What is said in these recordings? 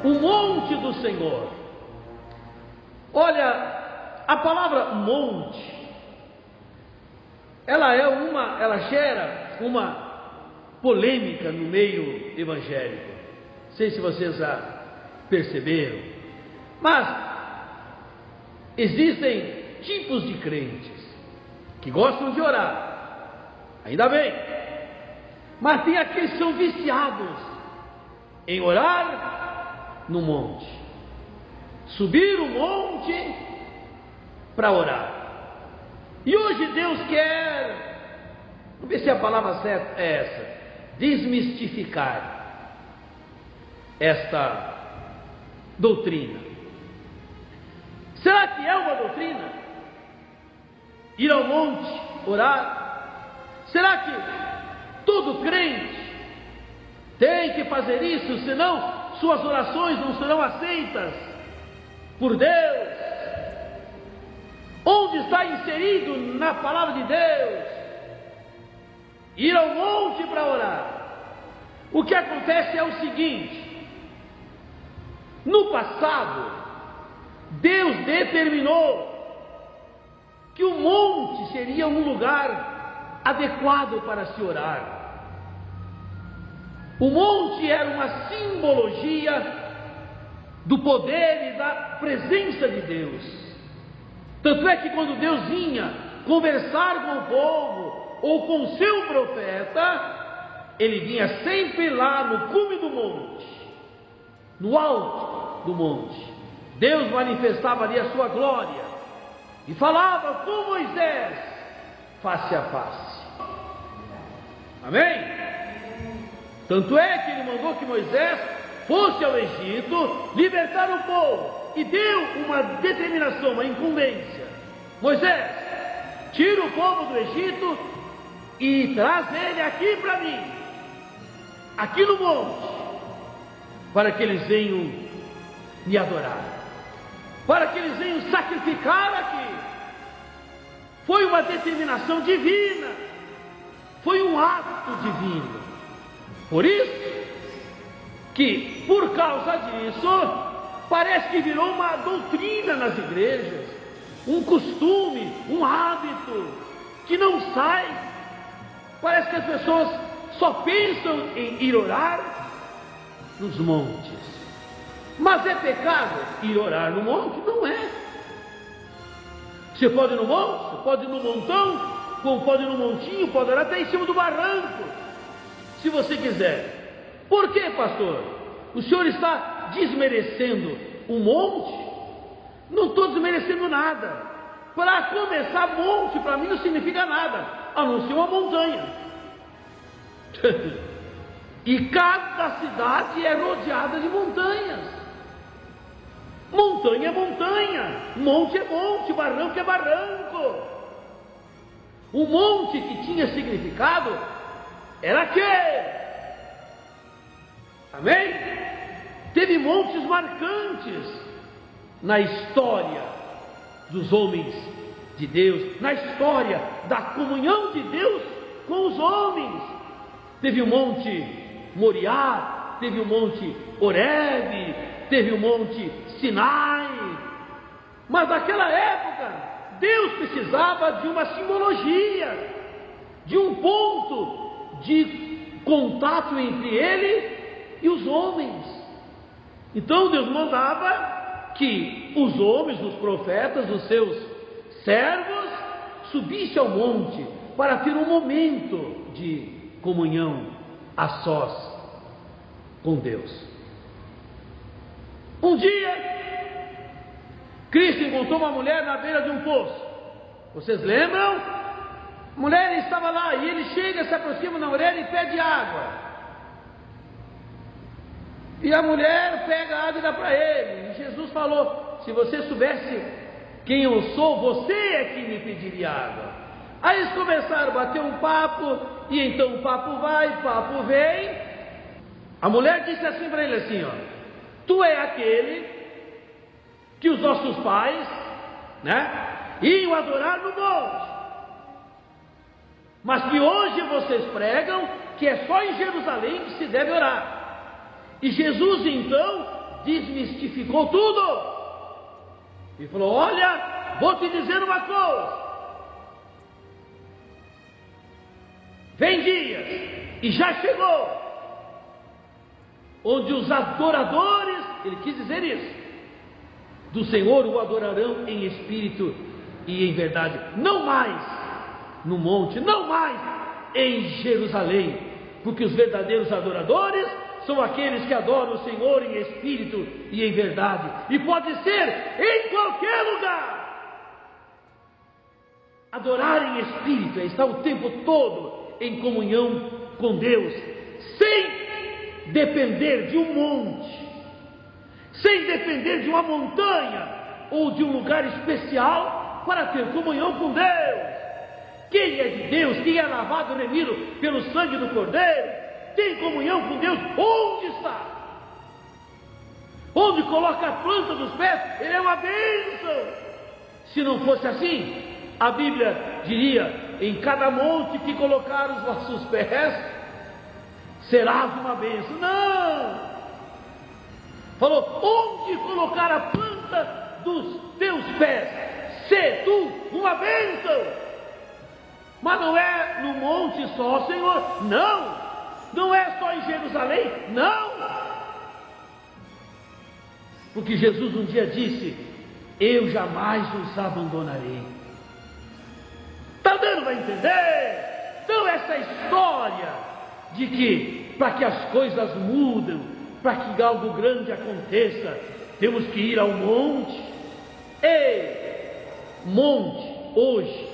O monte do Senhor. Olha, a palavra monte, ela gera uma polêmica no meio evangélico. Não sei se vocês já perceberam, mas existem tipos de crentes que gostam de orar, ainda bem, mas tem aqueles que são viciados em orar no monte, subir o monte para orar. E hoje Deus quer, vamos ver se a palavra certa é essa, desmistificar esta doutrina. Será que é uma doutrina? Ir ao monte orar? Será que todo crente tem que fazer isso, senão suas orações não serão aceitas por Deus? Onde está inserido na palavra de Deus ir ao monte para orar? O que acontece é o seguinte: no passado, Deus determinou que o monte seria um lugar adequado para se orar. O monte era uma simbologia do poder e da presença de Deus. Tanto é que quando Deus vinha conversar com o povo ou com o seu profeta, ele vinha sempre lá no cume do monte, no alto do monte. Deus manifestava ali a sua glória e falava com Moisés face a face. Amém? Tanto é que ele mandou que Moisés fosse ao Egito libertar o povo e deu uma determinação, uma incumbência: Moisés, tira o povo do Egito e traz ele aqui para mim, aqui no monte, para que eles venham me adorar, para que eles venham sacrificar aqui. Foi uma determinação divina, foi um ato divino. Por isso que, por causa disso, parece que virou uma doutrina nas igrejas, um costume, um hábito que não sai. Parece que as pessoas só pensam em ir orar nos montes. Mas é pecado ir orar no monte? Não é. Você pode ir no monte, você pode ir no montão, como pode ir no montinho, pode orar até em cima do barranco, se você quiser. Por que, pastor? O senhor está desmerecendo o monte? Não estou desmerecendo nada. Para começar, monte para mim não significa nada, a não ser uma montanha. E cada cidade é rodeada de montanhas. Montanha é montanha, monte é monte, barranco é barranco. O monte que tinha significado era aquele. Amém? Teve montes marcantes na história dos homens de Deus, na história da comunhão de Deus com os homens. Teve o monte Moriá, teve o monte Horebe, teve o monte Sinai. Mas naquela época Deus precisava de uma simbologia, de um ponto de contato entre Ele e os homens. Então Deus mandava que os homens, os profetas, os seus servos, subissem ao monte para ter um momento de comunhão a sós com Deus. Um dia, Cristo encontrou uma mulher na beira de um poço. Vocês lembram? A mulher estava lá e ele chega, se aproxima da mulher e pede água. E a mulher pega a água e dá para ele. E Jesus falou: se você soubesse quem eu sou, você é que me pediria água. Aí eles começaram a bater um papo, e então o papo vai, o papo vem. A mulher disse assim para ele assim, ó: tu é aquele que os nossos pais, iam adorar no monte, mas que hoje vocês pregam que é só em Jerusalém que se deve orar. E Jesus então desmistificou tudo e falou: olha, vou te dizer uma coisa, vem dias, e já chegou, onde os adoradores, ele quis dizer isso, do Senhor o adorarão em espírito e em verdade, não mais no monte, não mais em Jerusalém, porque os verdadeiros adoradores são aqueles que adoram o Senhor em espírito e em verdade, e pode ser em qualquer lugar. Adorar em espírito é estar o tempo todo em comunhão com Deus, sem depender de um monte, sem depender de uma montanha ou de um lugar especial para ter comunhão com Deus. Quem é de Deus, quem é lavado e remido pelo sangue do Cordeiro, tem comunhão com Deus onde está. Onde coloca a planta dos pés, ele é uma bênção. Se não fosse assim, a Bíblia diria: em cada monte que colocar os vossos pés, serás uma bênção. Não! Falou: onde colocar a planta dos teus pés, sê tu uma bênção. Mas não é no monte só, Senhor, não. Não é só em Jerusalém, não. Porque Jesus um dia disse: eu jamais os abandonarei. Está dando para entender? Então essa história de que para que as coisas mudem, para que algo grande aconteça, temos que ir ao monte. Ei, monte, hoje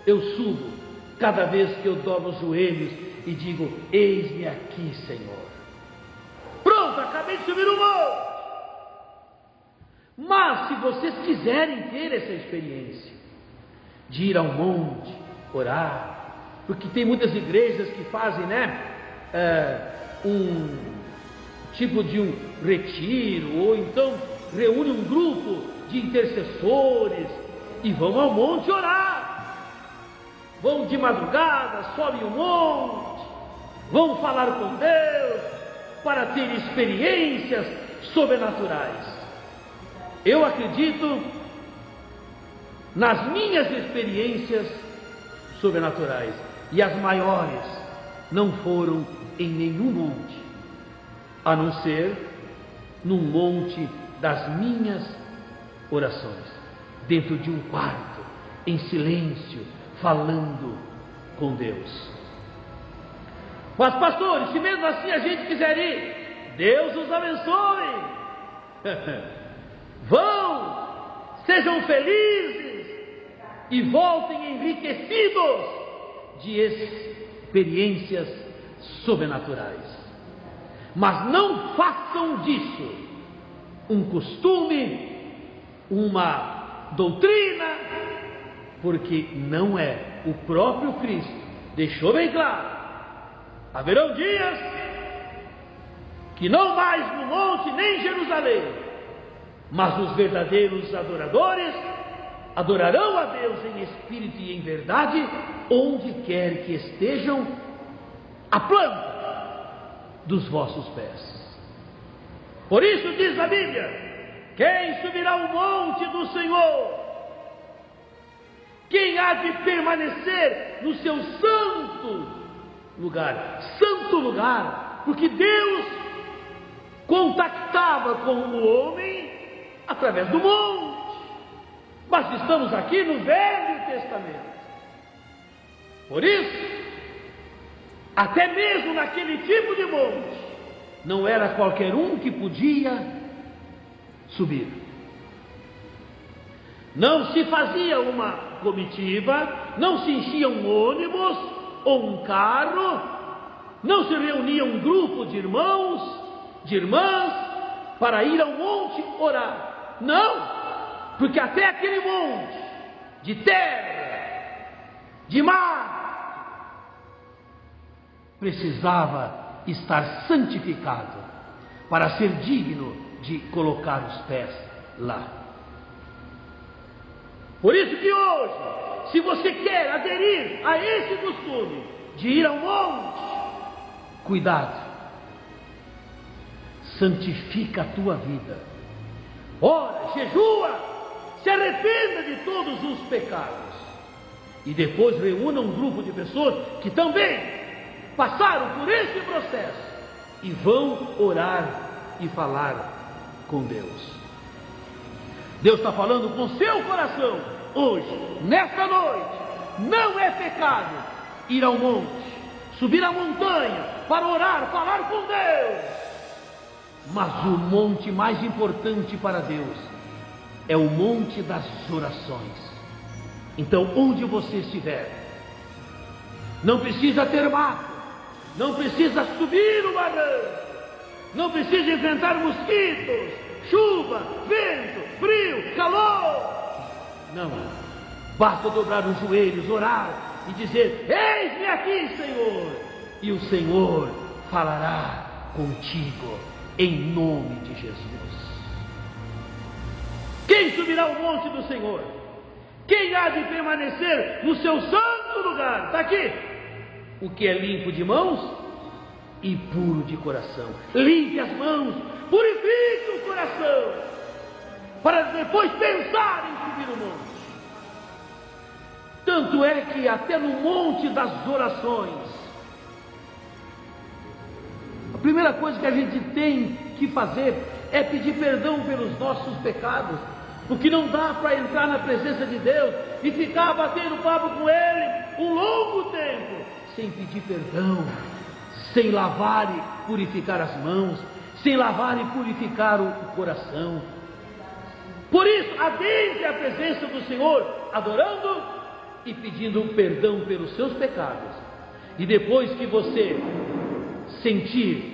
eu subo cada vez que eu dobro os joelhos e digo: eis-me aqui, Senhor. Pronto, acabei de subir o monte. Mas se vocês quiserem ter essa experiência de ir ao monte, orar, porque tem muitas igrejas que fazem, um tipo de um retiro, ou então reúne um grupo de intercessores e vão ao monte orar. Vão de madrugada, sobem o monte, vão falar com Deus para ter experiências sobrenaturais. Eu acredito nas minhas experiências sobrenaturais, e as maiores não foram em nenhum monte, a não ser num monte das minhas orações, dentro de um quarto, em silêncio, falando com Deus. Mas pastores, se mesmo assim a gente quiser ir, Deus os abençoe. Vão, sejam felizes e voltem enriquecidos de experiências sobrenaturais. Mas não façam disso um costume, uma doutrina, porque não é. O próprio Cristo deixou bem claro: haverão dias que não mais no monte nem em Jerusalém, mas os verdadeiros adoradores adorarão a Deus em espírito e em verdade, onde quer que estejam a planta dos vossos pés. Por isso diz a Bíblia: quem subirá ao monte do Senhor? Quem há de permanecer no seu santo lugar? Santo lugar, porque Deus contactava com o homem através do monte. Mas estamos aqui no Velho Testamento. Por isso, até mesmo naquele tipo de monte, não era qualquer um que podia subir. Não se fazia uma comitiva, não se enchia um ônibus ou um carro, não se reunia um grupo de irmãos, de irmãs, para ir ao monte orar. Não, porque até aquele monte de terra, de mar, precisava estar santificado para ser digno de colocar os pés lá. Por isso que hoje, se você quer aderir a esse costume de ir ao monte, cuidado, santifica a tua vida, ora, jejua, se arrependa de todos os pecados, e depois reúna um grupo de pessoas que também passaram por esse processo e vão orar e falar com Deus. Deus está falando com seu coração hoje, nesta noite. Não é pecado ir ao monte, subir a montanha para orar, falar com Deus. Mas o monte mais importante para Deus é o monte das orações. Então, onde você estiver, não precisa ter mato, não precisa subir o barranco, não precisa enfrentar mosquitos, chuva, vento, frio, calor. Não, basta dobrar os joelhos, orar e dizer: eis-me aqui, Senhor, e o Senhor falará contigo em nome de Jesus. Quem subirá ao monte do Senhor? Quem há de permanecer no seu santo lugar? Está aqui. O que é limpo de mãos e puro de coração. Limpe as mãos, purifique o coração, para depois pensar em subir o monte. Tanto é que até no monte das orações, a primeira coisa que a gente tem que fazer é pedir perdão pelos nossos pecados, porque não dá para entrar na presença de Deus e ficar batendo papo com Ele um longo tempo, sem pedir perdão, sem lavar e purificar as mãos, sem lavar e purificar o coração. Por isso, adentre a presença do Senhor, adorando e pedindo perdão pelos seus pecados. E depois que você sentir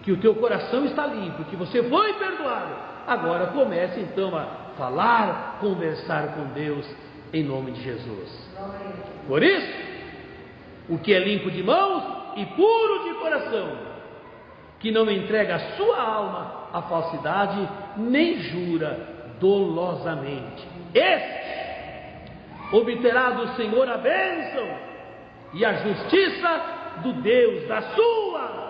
que o teu coração está limpo, que você foi perdoado, agora comece então a falar, conversar com Deus em nome de Jesus. Por isso, o que é limpo de mãos e puro de coração, que não entrega a sua alma à falsidade, nem jura dolosamente, este obterá do Senhor a bênção e a justiça do Deus da sua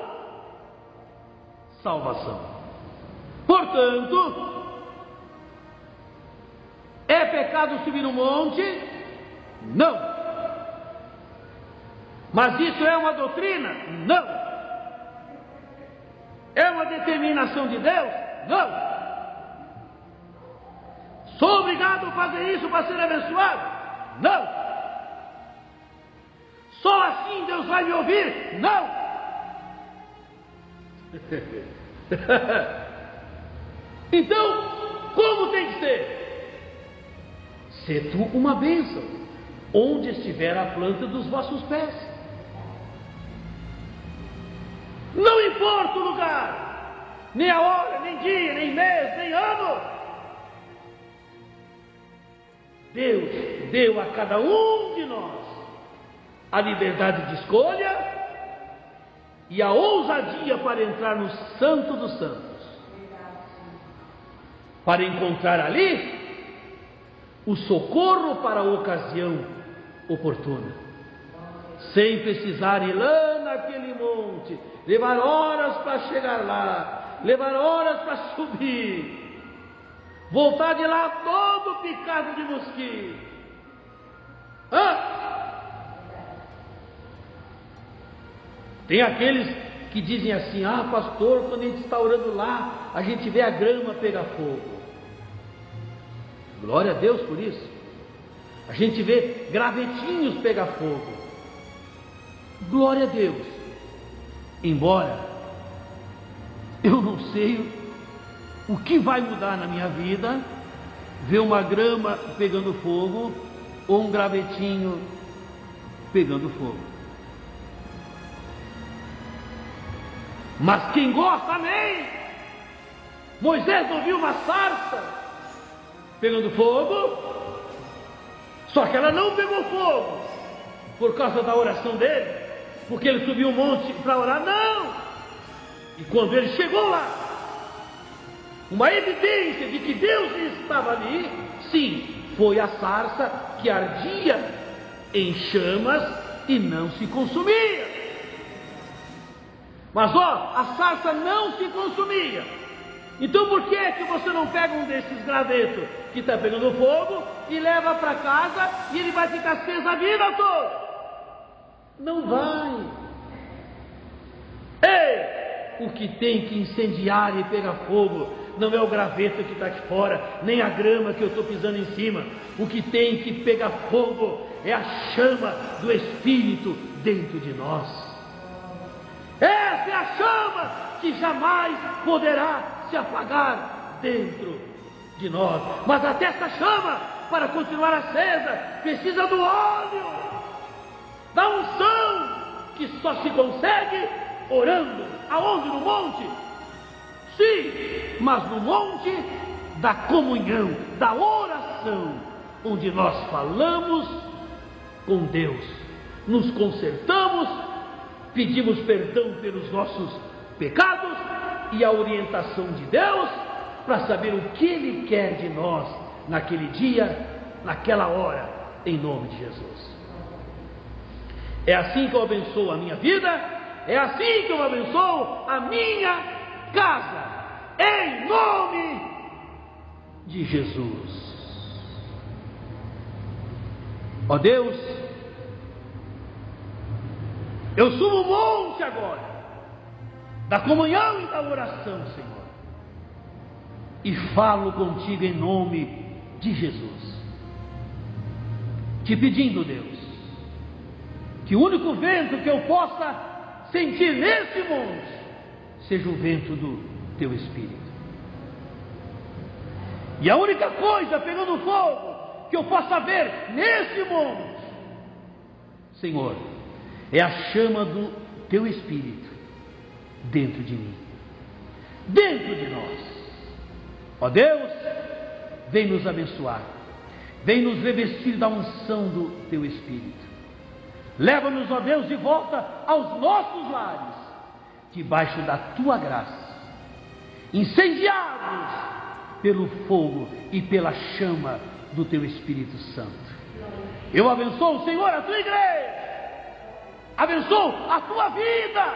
salvação. Portanto, é pecado subir no monte? Não. Mas isso é uma doutrina? Não. É uma determinação de Deus? Não. Sou obrigado a fazer isso para ser abençoado? Não. Só assim Deus vai me ouvir? Não. Então, como tem que ser? Ser tu uma bênção, onde estiver a planta dos vossos pés. Não importa o lugar, nem a hora, nem dia, nem mês, nem ano. Deus deu a cada um de nós a liberdade de escolha e a ousadia para entrar no Santo dos Santos, para encontrar ali o socorro para a ocasião oportuna, sem precisar ir lá naquele monte, levar horas para chegar lá, levar horas para subir, voltar de lá todo picado de mosquito. Tem aqueles que dizem assim: ah, pastor, quando a gente está orando lá, a gente vê a grama pegar fogo. Glória a Deus por isso. A gente vê gravetinhos pegar fogo. Glória a Deus. Embora eu não sei o que vai mudar na minha vida ver uma grama pegando fogo ou um gravetinho pegando fogo. Mas quem gosta, amém. Moisés não viu uma sarça pegando fogo, só que ela não pegou fogo por causa da oração dele, porque ele subiu um monte para orar, não. E quando ele chegou lá, uma evidência de que Deus estava ali, sim, foi a sarça que ardia em chamas e não se consumia. Mas ó, a sarça não se consumia. Então por que você não pega um desses gravetos que está pegando fogo e leva para casa e ele vai ficar aceso a vida toda? Não vai. Ei, o que tem que incendiar e pegar fogo não é o graveto que está aqui fora, nem a grama que eu estou pisando em cima. O que tem que pegar fogo é a chama do Espírito dentro de nós. Essa é a chama que jamais poderá se apagar dentro de nós. Mas até essa chama, para continuar acesa, precisa do óleo, da unção, que só se consegue orando. Aonde? No monte? Sim, mas no monte da comunhão, da oração, onde nós falamos com Deus, nos consertamos, pedimos perdão pelos nossos pecados e a orientação de Deus para saber o que Ele quer de nós naquele dia, naquela hora, em nome de Jesus. É assim que eu abençoo a minha vida, é assim que eu abençoo a minha casa, em nome de Jesus. Ó Deus, eu subo o monte agora, da comunhão e da oração, Senhor, e falo contigo em nome de Jesus, te pedindo, Deus, que o único vento que eu possa sentir nesse monte seja o vento do teu Espírito. E a única coisa pegando fogo que eu possa ver nesse monte, Senhor, é a chama do teu Espírito dentro de mim, dentro de nós. Ó Deus, vem nos abençoar, vem nos revestir da unção do teu Espírito. Leva-nos, ó Deus, de volta aos nossos lares, debaixo da tua graça, incendiados pelo fogo e pela chama do teu Espírito Santo. Eu abençoo, Senhor, a tua igreja, abençoo a tua vida,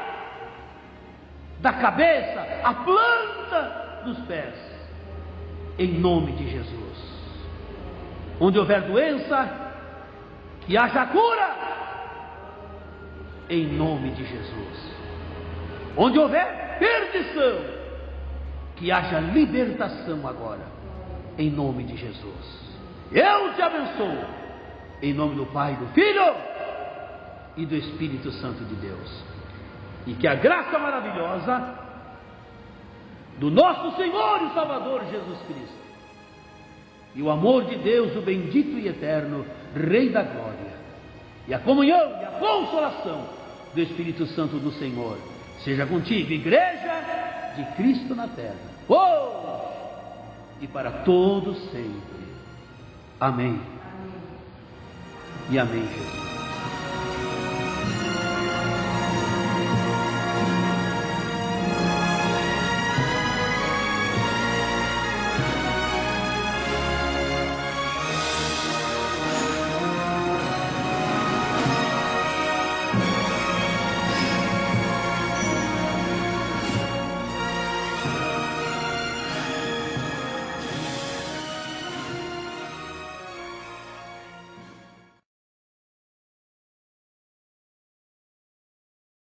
da cabeça à planta dos pés, em nome de Jesus. Onde houver doença, que haja cura, em nome de Jesus. Onde houver perdição, que haja libertação agora, em nome de Jesus. Eu te abençoo, em nome do Pai, do Filho e do Espírito Santo de Deus. E que a graça maravilhosa do nosso Senhor e Salvador Jesus Cristo, e o amor de Deus, o bendito e eterno Rei da Glória, e a comunhão e a consolação do Espírito Santo do Senhor, seja contigo, igreja de Cristo na terra, hoje e para todos sempre. Amém. E amém, Jesus.